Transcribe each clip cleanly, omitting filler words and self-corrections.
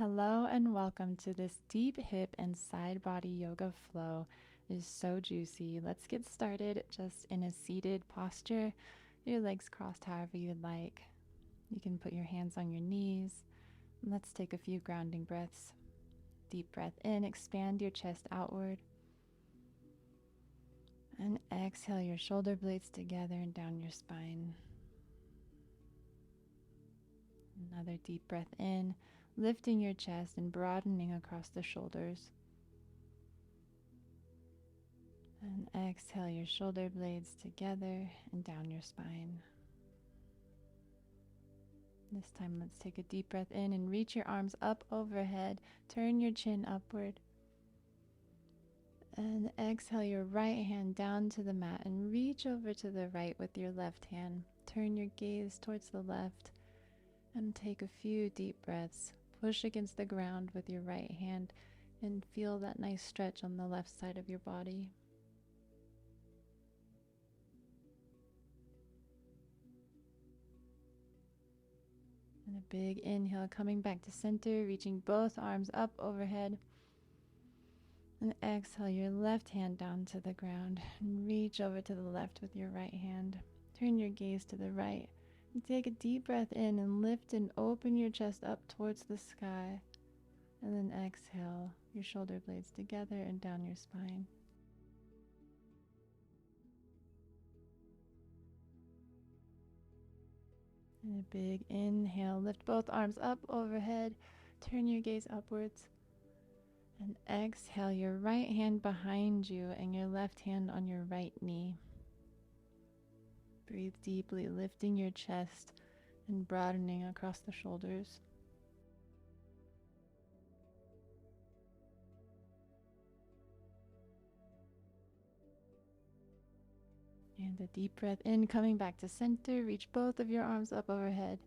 Hello and welcome to this deep hip and side body yoga flow. It is so juicy. Let's get started just in a seated posture, your legs crossed however you'd like. You can put your hands on your knees. Let's take a few grounding breaths. Deep breath in, expand your chest outward. And exhale your shoulder blades together and down your spine. Another deep breath in, lifting your chest and broadening across the shoulders. And exhale your shoulder blades together and down your spine. This time let's take a deep breath in and reach your arms up overhead. Turn your chin upward. And exhale your right hand down to the mat and reach over to the right with your left hand. Turn your gaze towards the left and take a few deep breaths. Push against the ground with your right hand and feel that nice stretch on the left side of your body. And a big inhale, coming back to center, reaching both arms up overhead. And exhale your left hand down to the ground and reach over to the left with your right hand. Turn your gaze to the right and take a deep breath in and lift and open your chest up towards the sky. And then exhale your shoulder blades together and down your spine. And a big inhale, lift both arms up overhead, turn your gaze upwards. And exhale your right hand behind you and your left hand on your right knee. Breathe deeply, lifting your chest and broadening across the shoulders. And a deep breath in, coming back to center. Reach both of your arms up overhead.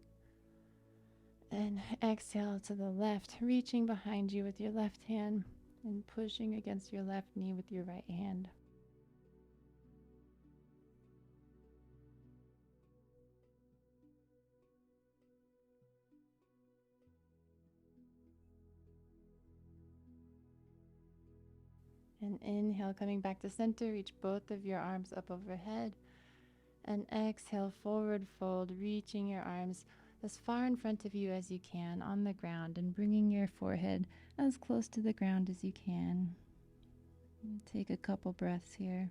And exhale to the left, reaching behind you with your left hand and pushing against your left knee with your right hand. And inhale, coming back to center, reach both of your arms up overhead. And exhale, forward fold, reaching your arms as far in front of you as you can on the ground and bringing your forehead as close to the ground as you can. And take a couple breaths here.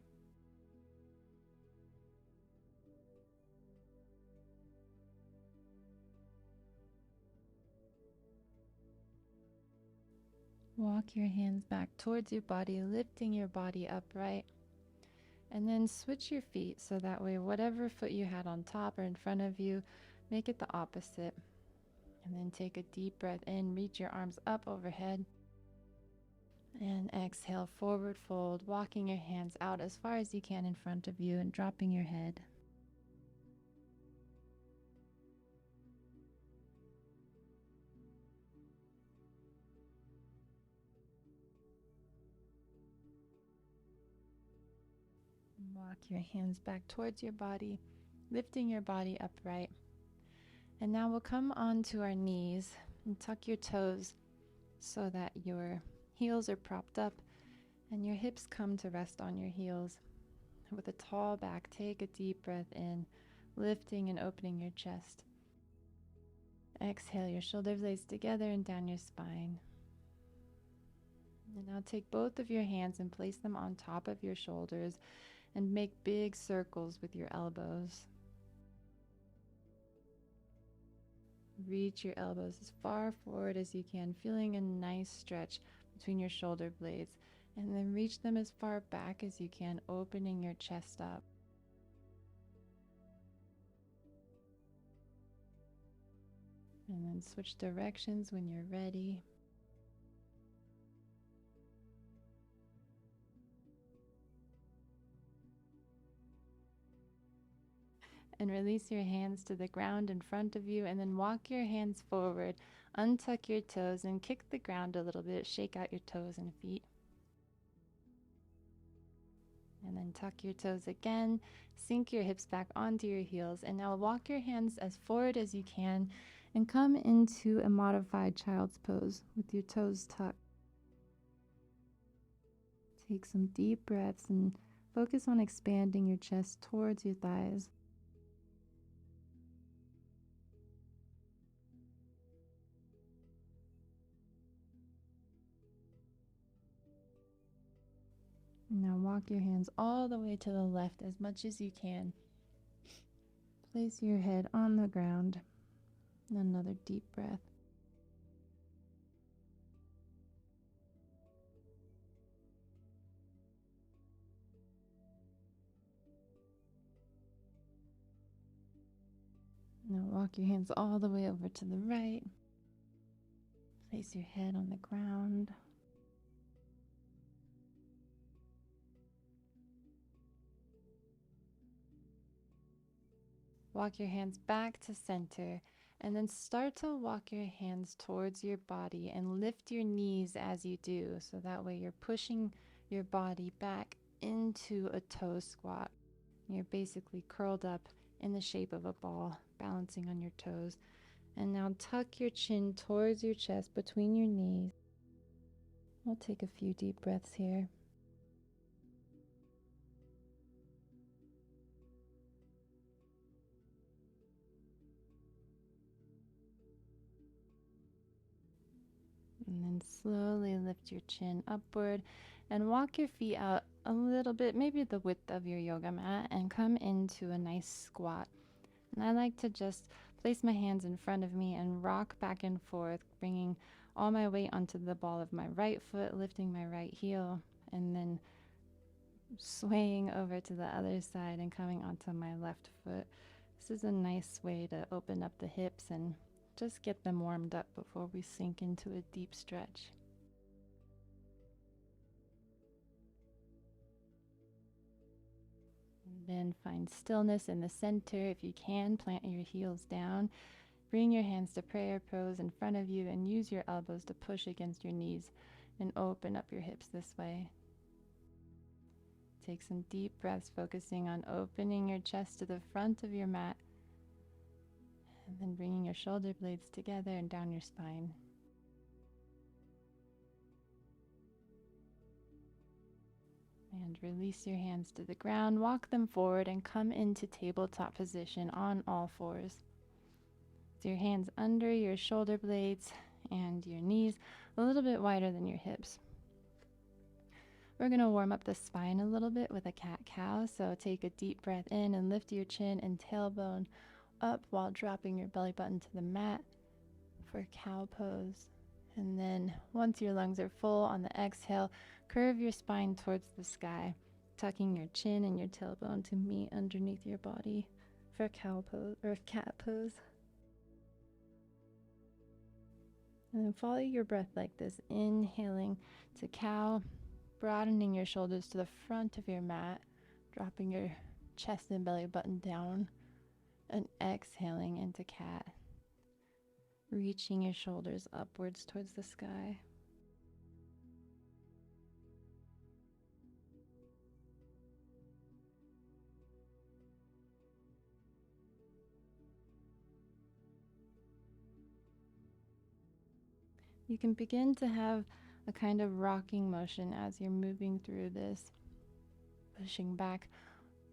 Walk your hands back towards your body, lifting your body upright. And then switch your feet so that way whatever foot you had on top or in front of you, make it the opposite. And then take a deep breath in, reach your arms up overhead. And exhale, forward fold, walking your hands out as far as you can in front of you and dropping your head. Walk your hands back towards your body, lifting your body upright. And now we'll come onto our knees and tuck your toes so that your heels are propped up and your hips come to rest on your heels. With a tall back, take a deep breath in, lifting and opening your chest. Exhale your shoulder blades together and down your spine. And now take both of your hands and place them on top of your shoulders and make big circles with your elbows. Reach your elbows as far forward as you can, feeling a nice stretch between your shoulder blades, and then reach them as far back as you can, opening your chest up. And then switch directions when you're ready. And release your hands to the ground in front of you, and then walk your hands forward, untuck your toes and kick the ground a little bit, shake out your toes and feet. And then tuck your toes again, sink your hips back onto your heels, and now walk your hands as forward as you can and come into a modified child's pose with your toes tucked. Take some deep breaths and focus on expanding your chest towards your thighs. Now walk your hands all the way to the left as much as you can. Place your head on the ground. Another deep breath. Now walk your hands all the way over to the right. Place your head on the ground. Walk your hands back to center, and then start to walk your hands towards your body and lift your knees as you do, so that way you're pushing your body back into a toe squat. You're basically curled up in the shape of a ball, balancing on your toes. And now tuck your chin towards your chest between your knees. We'll take a few deep breaths here. And then slowly lift your chin upward and walk your feet out a little bit, maybe the width of your yoga mat, and come into a nice squat. And I like to just place my hands in front of me and rock back and forth, bringing all my weight onto the ball of my right foot, lifting my right heel, and then swaying over to the other side and coming onto my left foot. This is a nice way to open up the hips and just get them warmed up before we sink into a deep stretch. And then find stillness in the center. If you can, plant your heels down. Bring your hands to prayer pose in front of you and use your elbows to push against your knees and open up your hips this way. Take some deep breaths, focusing on opening your chest to the front of your mat, and then bringing your shoulder blades together and down your spine. And release your hands to the ground, walk them forward, and come into tabletop position on all fours. With your hands under your shoulder blades and your knees a little bit wider than your hips. We're going to warm up the spine a little bit with a cat-cow, so take a deep breath in and lift your chin and tailbone up while dropping your belly button to the mat for cow pose. And then once your lungs are full on the exhale, curve your spine towards the sky, tucking your chin and your tailbone to meet underneath your body for cow pose or cat pose. And then follow your breath like this, inhaling to cow, broadening your shoulders to the front of your mat, dropping your chest and belly button down, and exhaling into cat, reaching your shoulders upwards towards the sky. You can begin to have a kind of rocking motion as you're moving through this, pushing back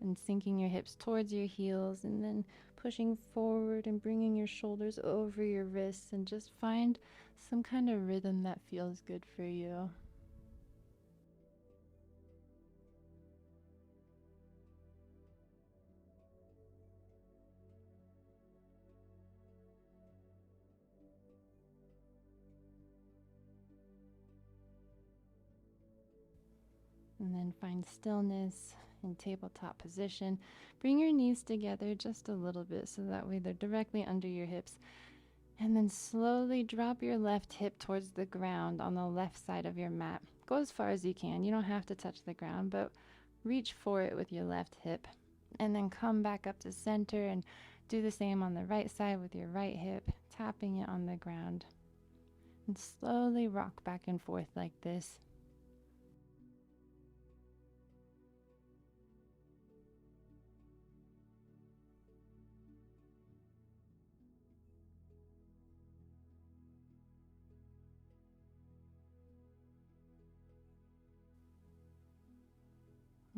and sinking your hips towards your heels, and then pushing forward and bringing your shoulders over your wrists, and just find some kind of rhythm that feels good for you. And then find stillness in tabletop position. Bring your knees together just a little bit so that way they're directly under your hips. And then slowly drop your left hip towards the ground on the left side of your mat. Go as far as you can. You don't have to touch the ground, but reach for it with your left hip. And then come back up to center and do the same on the right side with your right hip, tapping it on the ground. And slowly rock back and forth like this.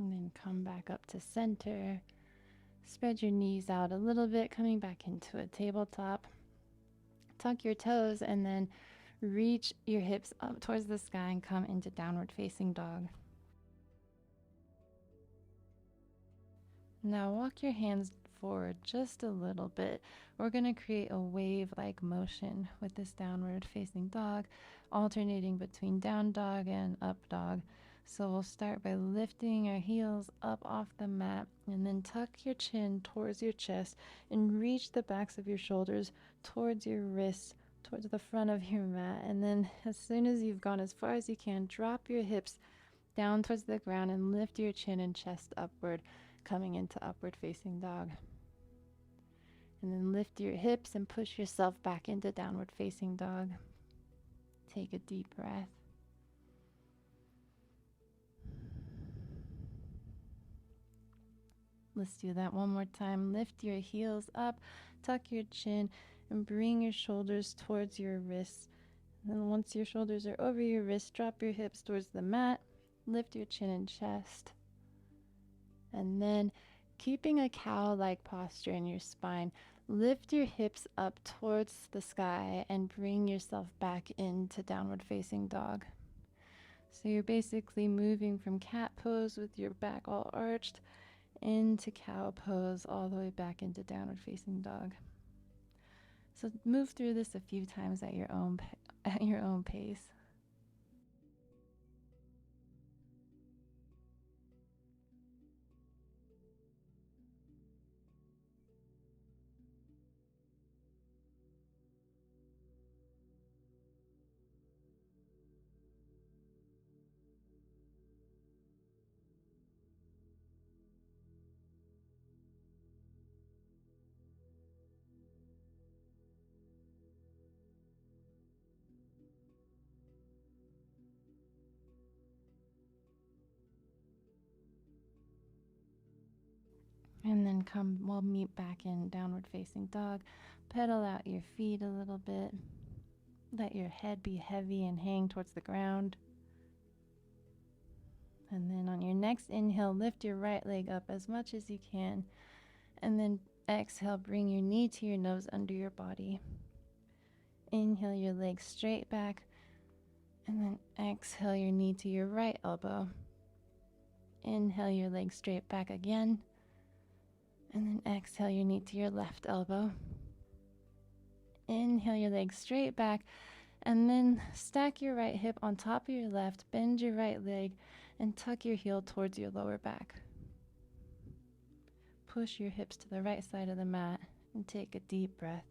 And then come back up to center. Spread your knees out a little bit, coming back into a tabletop. Tuck your toes and then reach your hips up towards the sky and come into downward facing dog. Now walk your hands forward just a little bit. We're going to create a wave-like motion with this downward facing dog, alternating between down dog and up dog. So we'll start by lifting our heels up off the mat and then tuck your chin towards your chest and reach the backs of your shoulders towards your wrists, towards the front of your mat. And then as soon as you've gone as far as you can, drop your hips down towards the ground and lift your chin and chest upward, coming into upward facing dog. And then lift your hips and push yourself back into downward facing dog. Take a deep breath. Let's do that one more time. Lift your heels up, tuck your chin, and bring your shoulders towards your wrists. And then once your shoulders are over your wrists, drop your hips towards the mat, lift your chin and chest. And then, keeping a cow-like posture in your spine, lift your hips up towards the sky and bring yourself back into downward facing dog. So you're basically moving from cat pose with your back all arched into cow pose, all the way back into downward facing dog. So move through this a few times at your own pace. And then we'll meet back in downward facing dog. Pedal out your feet a little bit. Let your head be heavy and hang towards the ground. And then on your next inhale, lift your right leg up as much as you can. And then exhale, bring your knee to your nose under your body. Inhale your leg straight back. And then exhale your knee to your right elbow. Inhale your leg straight back again. And then exhale your knee to your left elbow. Inhale your leg straight back. And then stack your right hip on top of your left. Bend your right leg and tuck your heel towards your lower back. Push your hips to the right side of the mat and take a deep breath.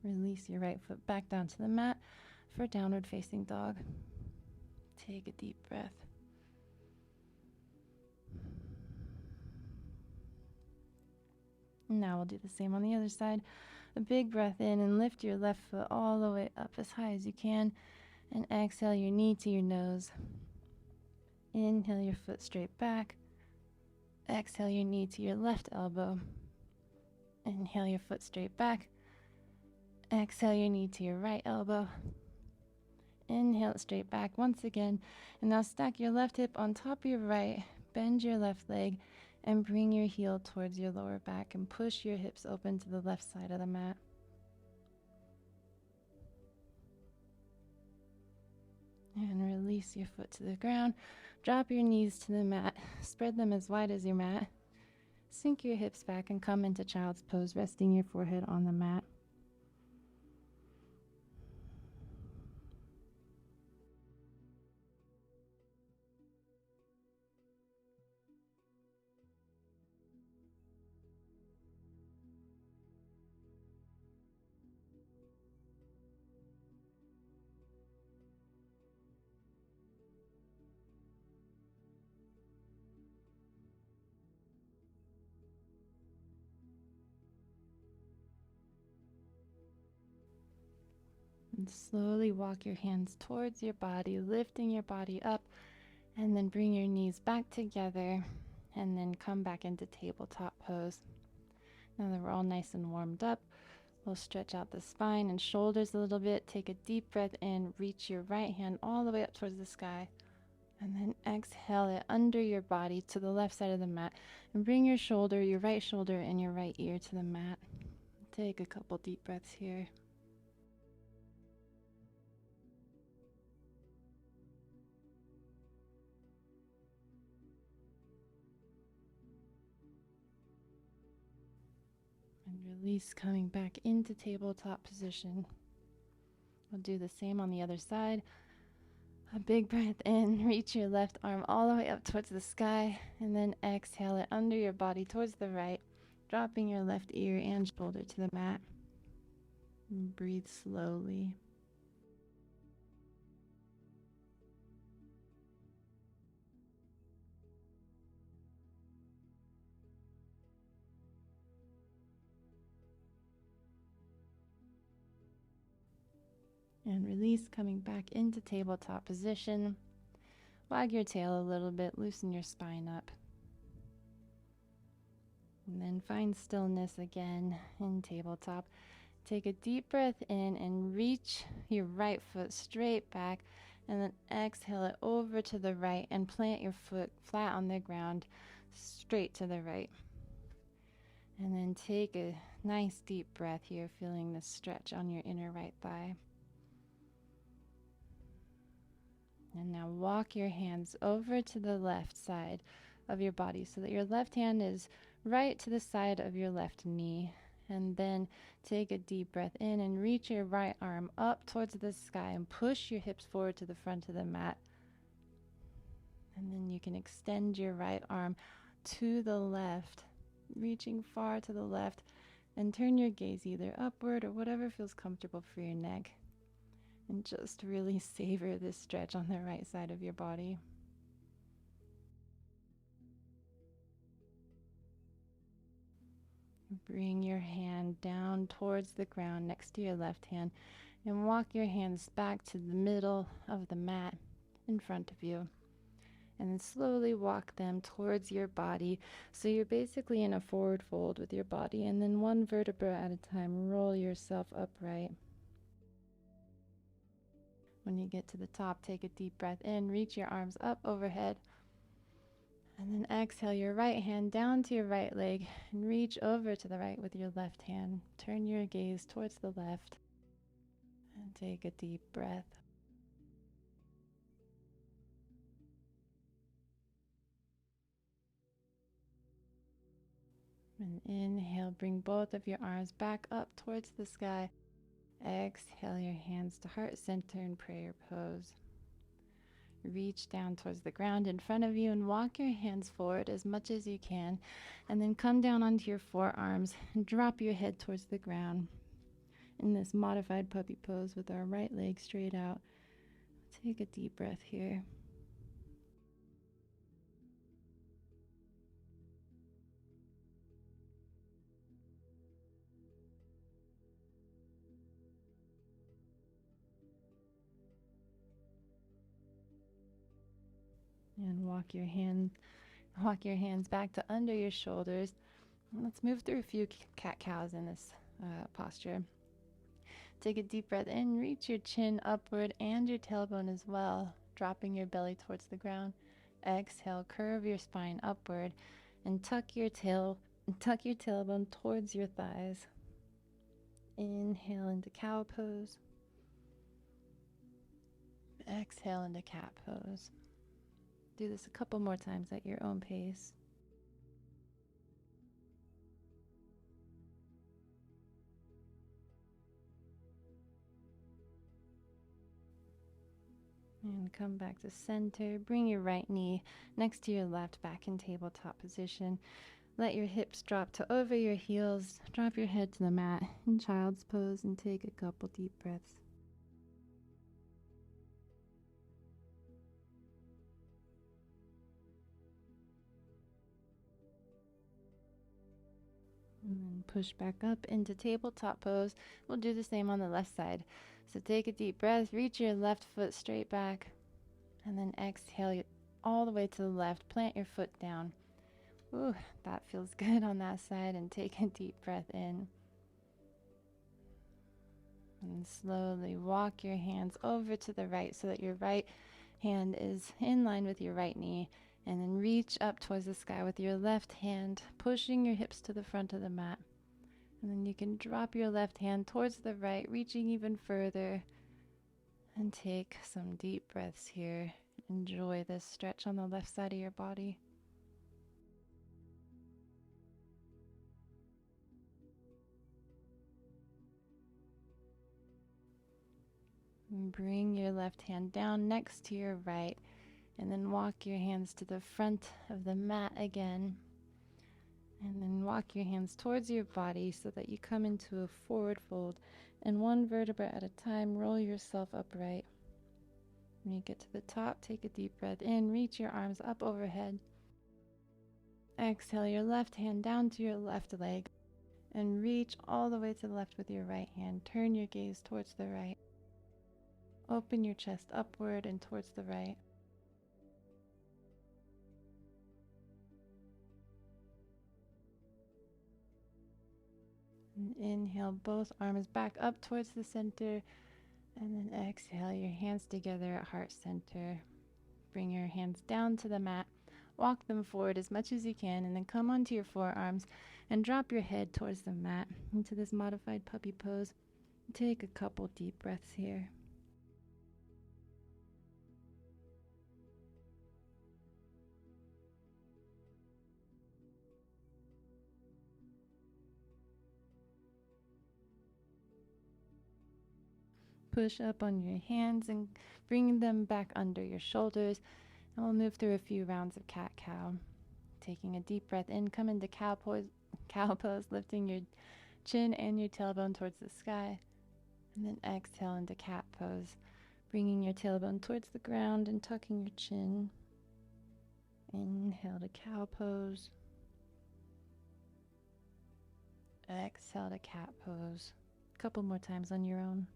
Release your right foot back down to the mat for downward facing dog. Take a deep breath. Now we'll do the same on the other side. A big breath in and lift your left foot all the way up as high as you can. And exhale your knee to your nose. Inhale your foot straight back. Exhale your knee to your left elbow. Inhale your foot straight back. Exhale your knee to your right elbow. Inhale it straight back once again. And now stack your left hip on top of your right. Bend your left leg and bring your heel towards your lower back and push your hips open to the left side of the mat. And release your foot to the ground. Drop your knees to the mat. Spread them as wide as your mat. Sink your hips back and come into child's pose, resting your forehead on the mat. And slowly walk your hands towards your body, lifting your body up, and then bring your knees back together, and then come back into tabletop pose. Now that we're all nice and warmed up, we'll stretch out the spine and shoulders a little bit. Take a deep breath in, reach your right hand all the way up towards the sky, And then exhale it under your body to the left side of the mat. And bring your right shoulder and your right ear to the mat. Take a couple deep breaths here. And release, coming back into tabletop position. We'll do the same on the other side. A big breath in, reach your left arm all the way up towards the sky, and then exhale it under your body towards the right, dropping your left ear and shoulder to the mat. And breathe slowly. And release, coming back into tabletop position. Wag your tail a little bit, loosen your spine up. And then find stillness again in tabletop. Take a deep breath in and reach your right foot straight back, and then exhale it over to the right and plant your foot flat on the ground, straight to the right. And then take a nice deep breath here, feeling the stretch on your inner right thigh. And now walk your hands over to the left side of your body so that your left hand is right to the side of your left knee. And then take a deep breath in and reach your right arm up towards the sky and push your hips forward to the front of the mat. And then you can extend your right arm to the left, reaching far to the left, and turn your gaze either upward or whatever feels comfortable for your neck. And just really savor this stretch on the right side of your body. Bring your hand down towards the ground next to your left hand and walk your hands back to the middle of the mat in front of you. And then slowly walk them towards your body. So you're basically in a forward fold with your body, and then one vertebra at a time, roll yourself upright. When you get to the top, take a deep breath in, reach your arms up overhead, and then exhale your right hand down to your right leg and reach over to the right with your left hand. Turn your gaze towards the left and take a deep breath. And inhale, bring both of your arms back up towards the sky. Exhale your hands to heart center in prayer pose. Reach down towards the ground in front of you and walk your hands forward as much as you can. And then come down onto your forearms and drop your head towards the ground in this modified puppy pose with our right leg straight out. Take a deep breath here. And walk your hands back to under your shoulders. Let's move through a few cat-cows in this posture. Take a deep breath in, reach your chin upward and your tailbone as well, dropping your belly towards the ground. Exhale, curve your spine upward and tuck your tailbone towards your thighs. Inhale into cow pose. Exhale into cat pose. Do this a couple more times at your own pace. And come back to center. Bring your right knee next to your left, back in tabletop position. Let your hips drop to over your heels. Drop your head to the mat in child's pose and take a couple deep breaths. And then push back up into tabletop pose. We'll do the same on the left side. So take a deep breath, reach your left foot straight back, and then exhale all the way to the left. Plant your foot down. Ooh, that feels good on that side. And take a deep breath in. And slowly walk your hands over to the right so that your right hand is in line with your right knee, and then reach up towards the sky with your left hand, pushing your hips to the front of the mat. And then you can drop your left hand towards the right, reaching even further, and take some deep breaths here. Enjoy this stretch on the left side of your body. And bring your left hand down next to your right, and then walk your hands to the front of the mat again. And then walk your hands towards your body so that you come into a forward fold. And one vertebra at a time, roll yourself upright. When you get to the top, take a deep breath in, reach your arms up overhead. Exhale your left hand down to your left leg and reach all the way to the left with your right hand. Turn your gaze towards the right. Open your chest upward and towards the right. And inhale both arms back up towards the center, and then exhale your hands together at heart center. Bring your hands down to the mat, walk them forward as much as you can, and then come onto your forearms and drop your head towards the mat into this modified puppy pose. Take a couple deep breaths here. Push up on your hands and bring them back under your shoulders, and we'll move through a few rounds of cat-cow. Taking a deep breath in, come into cow pose, lifting your chin and your tailbone towards the sky, and then exhale into cat pose, bringing your tailbone towards the ground and tucking your chin. Inhale to cow pose. Exhale to cat pose. A couple more times on your own.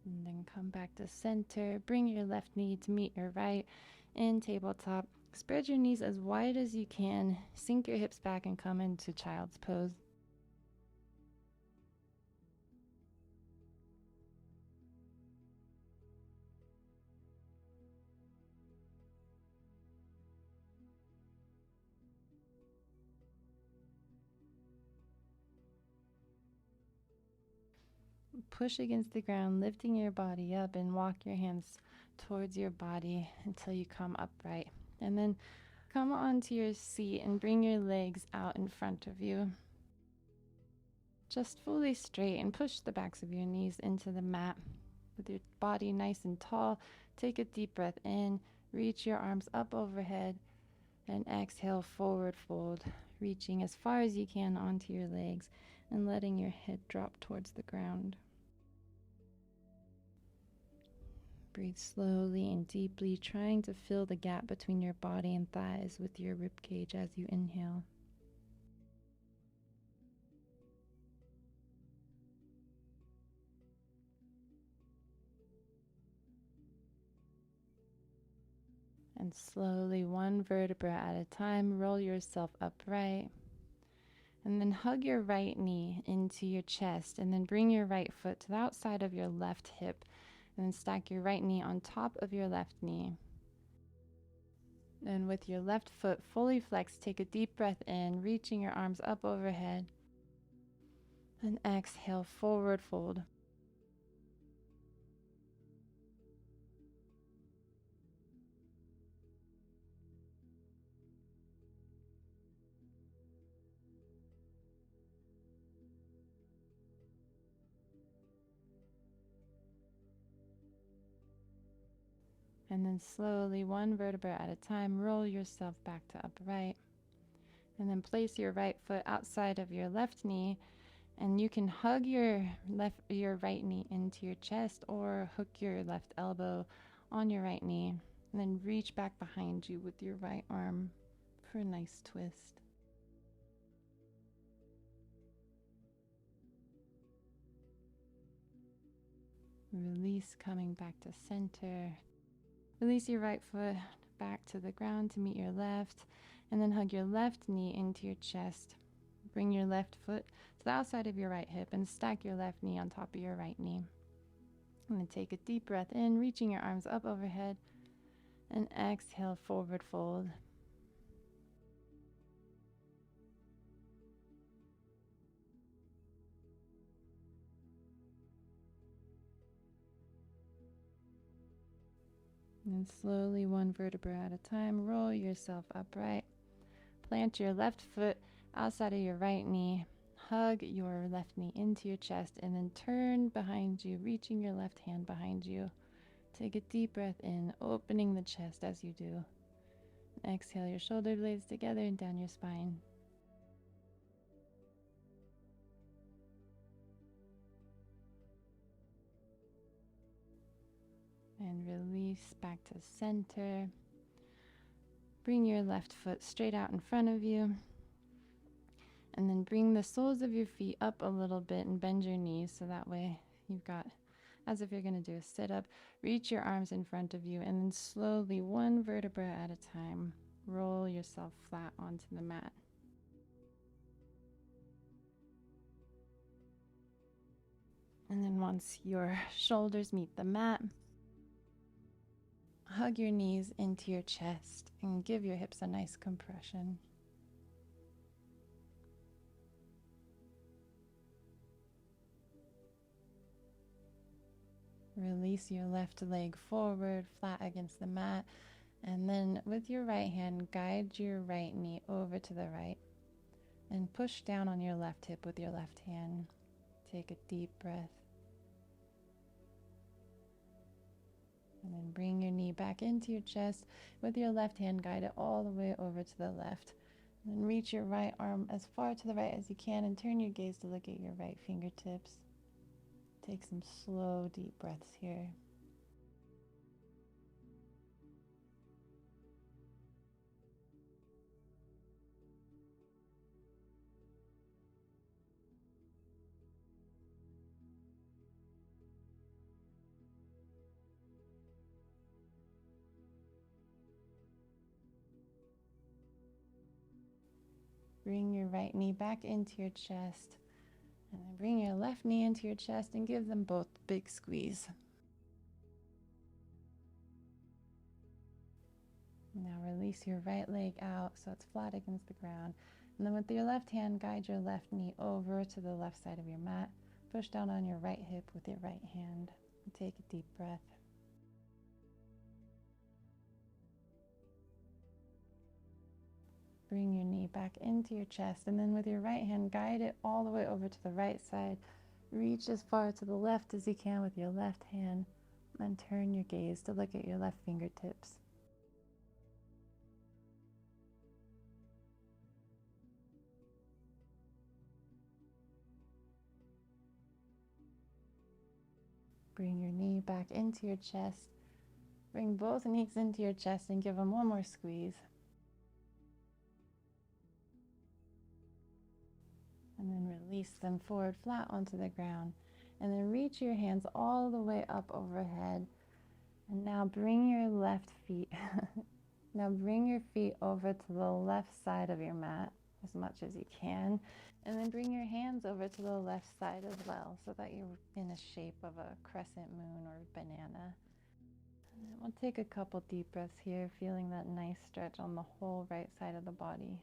And then come back to center. Bring your left knee to meet your right in tabletop. Spread your knees as wide as you can. Sink your hips back and come into child's pose. Push against the ground, lifting your body up, and walk your hands towards your body until you come upright. And then come onto your seat and bring your legs out in front of you. Just fully straight, and push the backs of your knees into the mat. With your body nice and tall, take a deep breath in, reach your arms up overhead, and exhale forward fold, reaching as far as you can onto your legs and letting your head drop towards the ground. Breathe slowly and deeply, trying to fill the gap between your body and thighs with your rib cage as you inhale. And slowly, one vertebra at a time, roll yourself upright. And then hug your right knee into your chest, and then bring your right foot to the outside of your left hip, and then stack your right knee on top of your left knee. And with your left foot fully flexed, take a deep breath in, reaching your arms up overhead. And exhale, forward fold. And then slowly, one vertebra at a time, roll yourself back to upright. And then place your right foot outside of your left knee, and you can hug your right knee into your chest or hook your left elbow on your right knee, and then reach back behind you with your right arm for a nice twist. Release, coming back to center. Release your right foot, back to the ground to meet your left, and then hug your left knee into your chest. Bring your left foot to the outside of your right hip and stack your left knee on top of your right knee. And then take a deep breath in, reaching your arms up overhead, and exhale, forward fold. And slowly, one vertebra at a time, roll yourself upright. Plant your left foot outside of your right knee. Hug your left knee into your chest and then turn behind you, reaching your left hand behind you. Take a deep breath in, opening the chest as you do. Exhale your shoulder blades together and down your spine. And release back to center. Bring your left foot straight out in front of you. And then bring the soles of your feet up a little bit and bend your knees so that way you've got, as if you're going to do a sit-up, reach your arms in front of you and then slowly, one vertebra at a time, roll yourself flat onto the mat. And then once your shoulders meet the mat, hug your knees into your chest and give your hips a nice compression. Release your left leg forward, flat against the mat, and then with your right hand, guide your right knee over to the right and push down on your left hip with your left hand. Take a deep breath. And then bring your knee back into your chest. With your left hand, guide it all the way over to the left. And then reach your right arm as far to the right as you can and turn your gaze to look at your right fingertips. Take some slow, deep breaths here. Bring your right knee back into your chest. And then bring your left knee into your chest and give them both a big squeeze. Now release your right leg out so it's flat against the ground. And then with your left hand, guide your left knee over to the left side of your mat. Push down on your right hip with your right hand. And take a deep breath. Bring your knee back into your chest, and then with your right hand, guide it all the way over to the right side. Reach as far to the left as you can with your left hand, and turn your gaze to look at your left fingertips. Bring your knee back into your chest. Bring both knees into your chest and give them one more squeeze. And then release them forward flat onto the ground. And then reach your hands all the way up overhead. And now bring your left feet. Now bring your feet over to the left side of your mat as much as you can. And then bring your hands over to the left side as well so that you're in a shape of a crescent moon or banana. And then we'll take a couple deep breaths here, feeling that nice stretch on the whole right side of the body.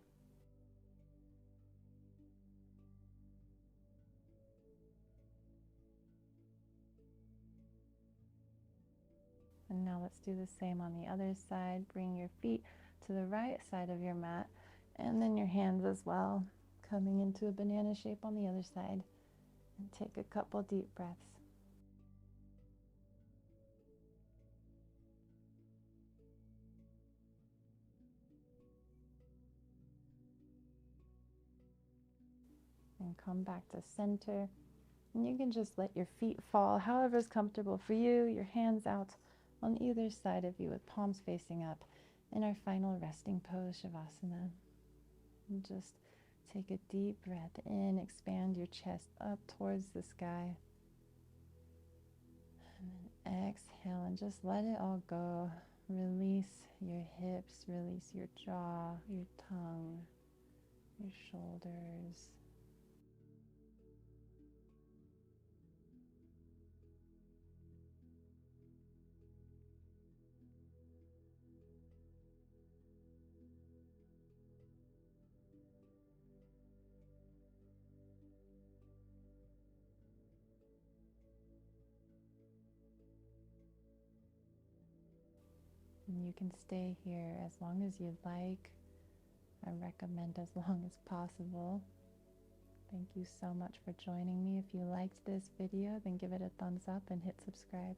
And now let's do the same on the other side. Bring your feet to the right side of your mat, and then your hands as well, coming into a banana shape on the other side. And take a couple deep breaths. And come back to center. And you can just let your feet fall however is comfortable for you, your hands out on either side of you with palms facing up in our final resting pose, Savasana. And just take a deep breath in, expand your chest up towards the sky. And then exhale and just let it all go. Release your hips. lips, release your jaw, your tongue, your shoulders. And you can stay here as long as you'd like. I recommend as long as possible. Thank you so much for joining me. If you liked this video, then give it a thumbs up and hit subscribe.